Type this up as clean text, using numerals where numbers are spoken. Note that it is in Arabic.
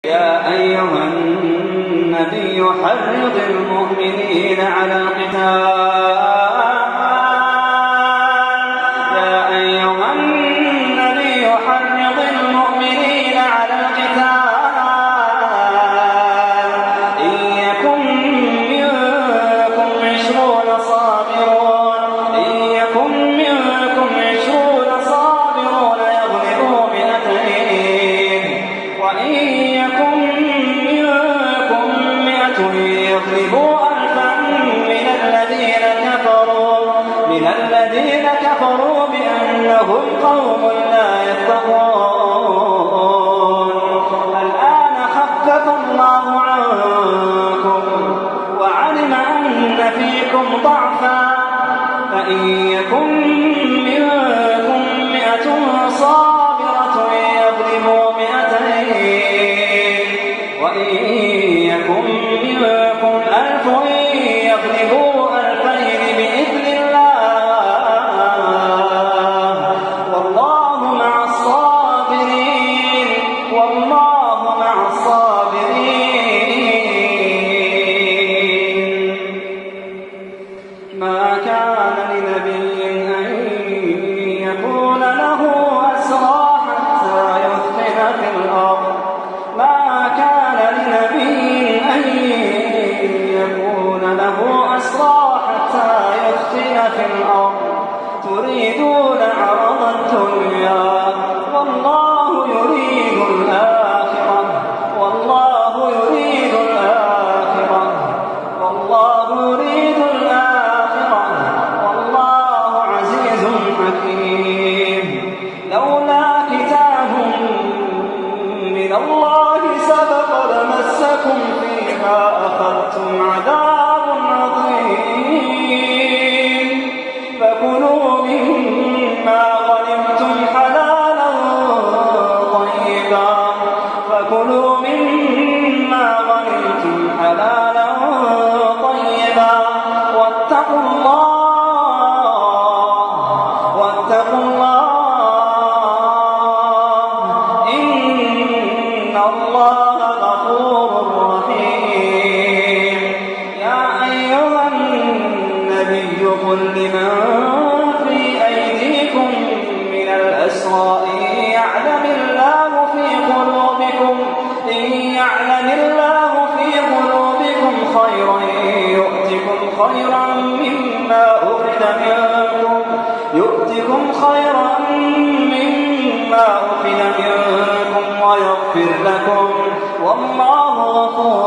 يا أيها النبي حرض المؤمنين على القتال. يا أيها النبي حرض المؤمنين على القتال إن يكن منكم 20 صابرون يغلبوا 200 وإن يكن منكم 100 يغلبوا 1000 من الذين كفروا بأنهم قوم لا يفقهون. الآن خفف الله عنكم وعلم أن فيكم ضعفا فإن يكن منكم 100 صابرة يغلبوا 200 وإن يكن منكم 1000 يغلبوا 2000 بإذن الله والله مع الصابرين. ما كان لنبي أن يكون له أسرى حتى يثخن في الأرض. ما كان لنبي أن يكون له أسرى حتى يثخن في الأرض تريدون عرض الدنيا والله يريد الآخرة والله يريد الآخرة والله عزيز حكيم. لولا كتاب من الله سبق لمسكم فيما أخذتم عذاب عظيم. فكلوا مما غنمتم حلالا طيبا واتقوا الله إن الله غفور رحيم. يا أيها النبي قل لمن في أيديكم من الأسرى إن يعلم الله في قلوبكم خيرا يؤتكم خيرا مما أخذ منكم ويغفر لكم والله غفور